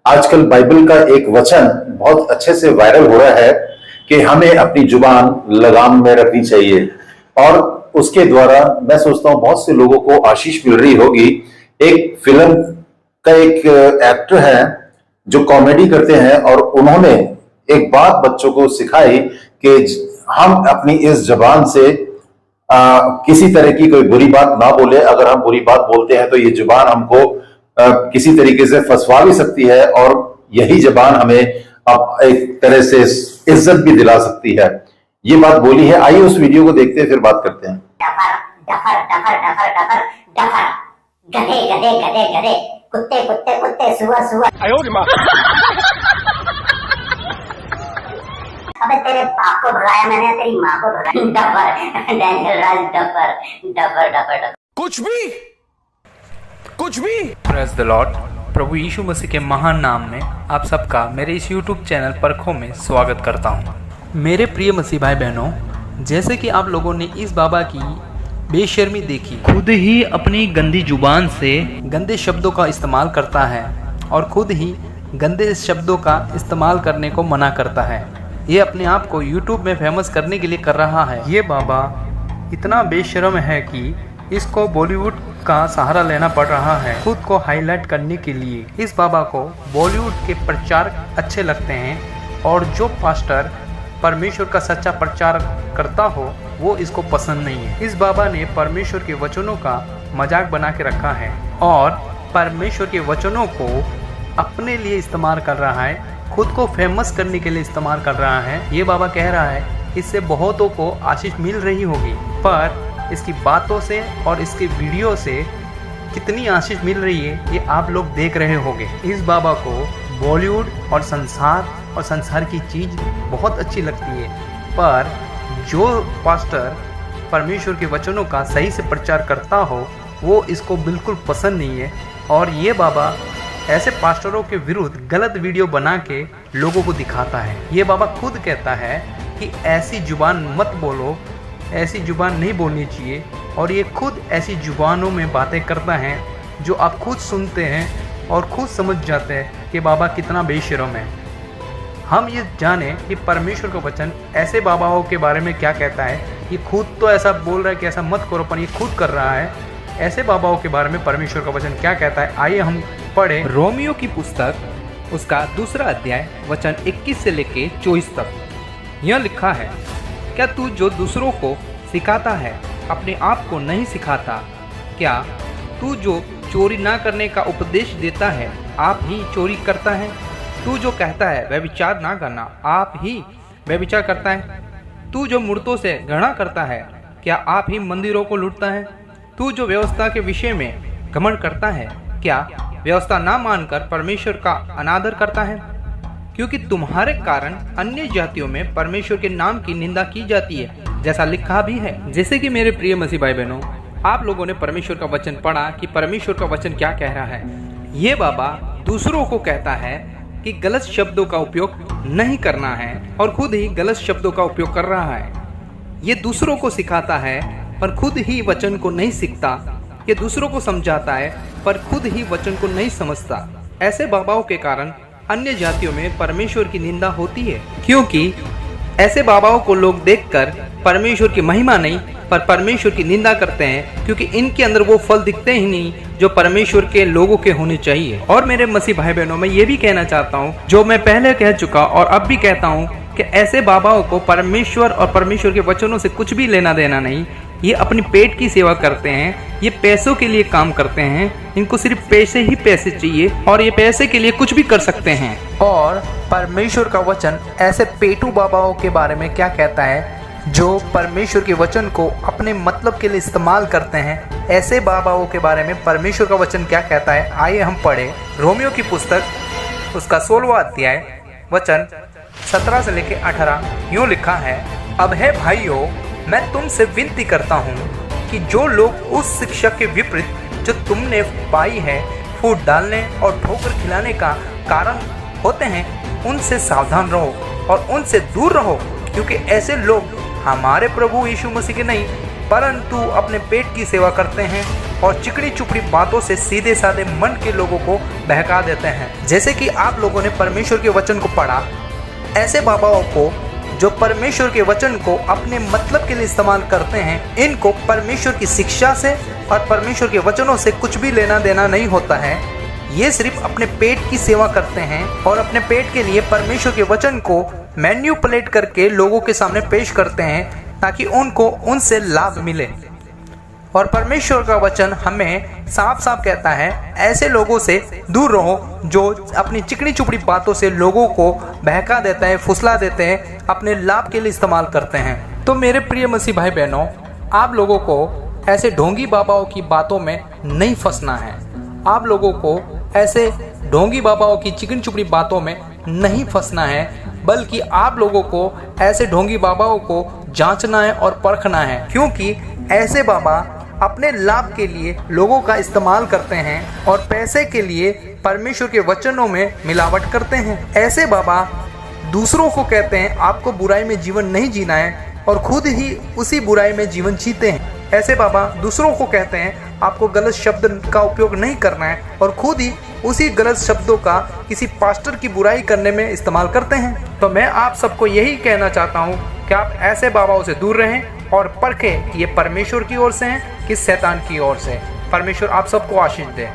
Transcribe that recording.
आजकल बाइबल का एक वचन बहुत अच्छे से वायरल हो रहा है कि हमें अपनी जुबान लगाम में रखनी चाहिए। और उसके द्वारा मैं सोचता हूं बहुत से लोगों को आशीष मिल रही होगी। एक फिल्म का एक एक्टर है जो कॉमेडी करते हैं और उन्होंने एक बात बच्चों को सिखाई कि हम अपनी इस जबान से किसी तरह की कोई बुरी बात ना बोले। अगर हम बुरी बात बोलते हैं तो ये जुबान हमको किसी तरीके से फंसवा भी सकती है और यही जबान हमें अब एक तरह से इज्जत भी दिला सकती है। ये बात बोली है। आइए उस वीडियो को देखते हैं, फिर बात करते हैं। Duffer duffer duffer duffer duffer duffer, गधे गधे गधे गधे, कुत्ते कुत्ते कुत्ते, सुअर सुअर। अबे तेरे बाप को भगाया मैंने, तेरी माँ को भगाया। डफर डैनियल राज, डफर डफर डफर डफर। कुछ भी प्रेज द लॉर्ड। प्रभु यीशु मसीह के महान नाम में आप सबका मेरे इस YouTube चैनल परखों में स्वागत करता हूँ। मेरे प्रिय मसीह भाई बहनों, जैसे कि आप लोगों ने इस बाबा की बेशर्मी देखी, खुद ही अपनी गंदी जुबान से गंदे शब्दों का इस्तेमाल करता है और खुद ही गंदे शब्दों का इस्तेमाल करने को मना करता है। ये अपने आप को YouTube में फेमस करने के लिए कर रहा है। ये बाबा इतना बेशर्म है कि इसको बॉलीवुड का सहारा लेना पड़ रहा है खुद को हाईलाइट करने के लिए। इस बाबा को बॉलीवुड के प्रचार अच्छे लगते हैं और जो पास्टर परमेश्वर का सच्चा प्रचार करता हो वो इसको पसंद नहीं है। इस बाबा ने परमेश्वर के वचनों का मजाक बना के रखा है और परमेश्वर के वचनों को अपने लिए इस्तेमाल कर रहा है, खुद को फेमस करने के लिए इस्तेमाल कर रहा है। ये बाबा कह रहा है इससे बहुतों को आशीष मिल रही होगी, पर इसकी बातों से और इसके वीडियो से कितनी आशीष मिल रही है ये आप लोग देख रहे होंगे। इस बाबा को बॉलीवुड और संसार की चीज़ बहुत अच्छी लगती है, पर जो पास्टर परमेश्वर के वचनों का सही से प्रचार करता हो वो इसको बिल्कुल पसंद नहीं है। और ये बाबा ऐसे पास्टरों के विरुद्ध गलत वीडियो बना के लोगों को दिखाता है। ये बाबा खुद कहता है कि ऐसी जुबान मत बोलो, ऐसी जुबान नहीं बोलनी चाहिए, और ये खुद ऐसी जुबानों में बातें करता है जो आप खुद सुनते हैं और खुद समझ जाते हैं कि बाबा कितना बेशर्म है। हम ये जाने कि परमेश्वर का वचन ऐसे बाबाओं के बारे में क्या कहता है। ये खुद तो ऐसा बोल रहा है कि ऐसा मत करो, पर ये खुद कर रहा है। ऐसे बाबाओं के बारे में परमेश्वर का वचन क्या कहता है, आइए हम पढ़े रोमियो की पुस्तक उसका 2 अध्याय वचन 21 से लेके 24 तक। यह लिखा है, क्या तू जो दूसरों को सिखाता है अपने आप को नहीं सिखाता? क्या तू जो चोरी ना करने का उपदेश देता है आप ही चोरी करता है? तू जो कहता है व्यभिचार ना करना आप ही व्यभिचार करता है? तू जो मूर्तों से घृणा करता है क्या आप ही मंदिरों को लूटता है? तू जो व्यवस्था के विषय में घमंड करता है क्या व्यवस्था ना मानकर परमेश्वर का अनादर करता है? क्योंकि तुम्हारे कारण अन्य जातियों में परमेश्वर के नाम की निंदा की जाती है, जैसा लिखा भी है। जैसे कि मेरे प्रिय मसीह भाई बहनों, आप लोगों ने परमेश्वर का वचन पढ़ा कि परमेश्वर का वचन क्या कह रहा है। ये बाबा दूसरों को कहता है कि गलत शब्दों का उपयोग नहीं करना है और खुद ही गलत शब्दों का उपयोग कर रहा है। ये दूसरों को सिखाता है पर खुद ही वचन को नहीं सीखता। ये दूसरों को समझाता है पर खुद ही वचन को नहीं समझता। ऐसे बाबाओं के कारण अन्य जातियों में परमेश्वर की निंदा होती है, क्योंकि ऐसे बाबाओं को लोग देखकर परमेश्वर की महिमा नहीं पर परमेश्वर की निंदा करते हैं, क्योंकि इनके अंदर वो फल दिखते ही नहीं जो परमेश्वर के लोगों के होने चाहिए। और मेरे मसीह भाई बहनों, मैं ये भी कहना चाहता हूँ, जो मैं पहले कह चुका और अब भी कहता हूँ, कि ऐसे बाबाओं को परमेश्वर और परमेश्वर के वचनों से कुछ भी लेना देना नहीं। ये अपनी पेट की सेवा करते हैं, ये पैसों के लिए काम करते हैं, इनको सिर्फ पैसे ही पैसे चाहिए और ये पैसे के लिए कुछ भी कर सकते हैं। और परमेश्वर का वचन ऐसे पेटू बाबाओं के बारे में क्या कहता है जो परमेश्वर के वचन को अपने मतलब के लिए इस्तेमाल करते हैं। ऐसे बाबाओं के बारे में परमेश्वर का वचन क्या कहता है, आइए हम पढ़े रोमियो की पुस्तक उसका 16वां अध्याय वचन 17 से लेकर 18। यूँ लिखा है, अब है भाइयों, मैं तुमसे विनती करता हूँ कि जो लोग उस शिक्षा के विपरीत जो तुमने पाई है फूट डालने और ठोकर खिलाने का कारण होते हैं उनसे सावधान रहो और उनसे दूर रहो, क्योंकि ऐसे लोग हमारे प्रभु यीशु मसीह के नहीं परंतु अपने पेट की सेवा करते हैं और चिकनी चुपड़ी बातों से सीधे साधे मन के लोगों को बहका देते हैं। जैसे कि आप लोगों ने परमेश्वर के वचन को पढ़ा, ऐसे बाबाओं को जो परमेश्वर के वचन को अपने मतलब के लिए इस्तेमाल करते हैं, इनको परमेश्वर की शिक्षा से और परमेश्वर के वचनों से कुछ भी लेना देना नहीं होता है। ये सिर्फ अपने पेट की सेवा करते हैं और अपने पेट के लिए परमेश्वर के वचन को मैन्युपुलेट करके लोगों के सामने पेश करते हैं ताकि उनको उनसे लाभ मिले। और परमेश्वर का वचन हमें साफ साफ कहता है, ऐसे लोगों से दूर रहो जो अपनी चिकनी चुपड़ी बातों से लोगों को बहका देते हैं, फुसला देते हैं, अपने लाभ के लिए इस्तेमाल करते हैं। तो मेरे प्रिय मसीह भाई बहनों, आप लोगों को ऐसे ढोंगी बाबाओं की बातों में नहीं फंसना है। आप लोगों को ऐसे ढोंगी बाबाओं की चिकनी चुपड़ी बातों में नहीं फंसना है, बल्कि आप लोगों को ऐसे ढोंगी बाबाओं को जांचना है और परखना है, क्योंकि ऐसे बाबा अपने लाभ के लिए लोगों का इस्तेमाल करते हैं और पैसे के लिए परमेश्वर के वचनों में मिलावट करते हैं। ऐसे बाबा दूसरों को कहते हैं आपको बुराई में जीवन नहीं जीना है और खुद ही उसी बुराई में जीवन जीते हैं। ऐसे बाबा दूसरों को कहते हैं आपको गलत शब्द का उपयोग नहीं करना है और खुद ही उसी गलत शब्दों का किसी पास्टर की बुराई करने में इस्तेमाल करते हैं। तो मैं आप सबको यही कहना चाहता हूँ कि आप ऐसे बाबाओं से दूर रहें और परखें कि ये परमेश्वर की ओर से हैं कि शैतान की ओर से। परमेश्वर आप सबको आशीष दे।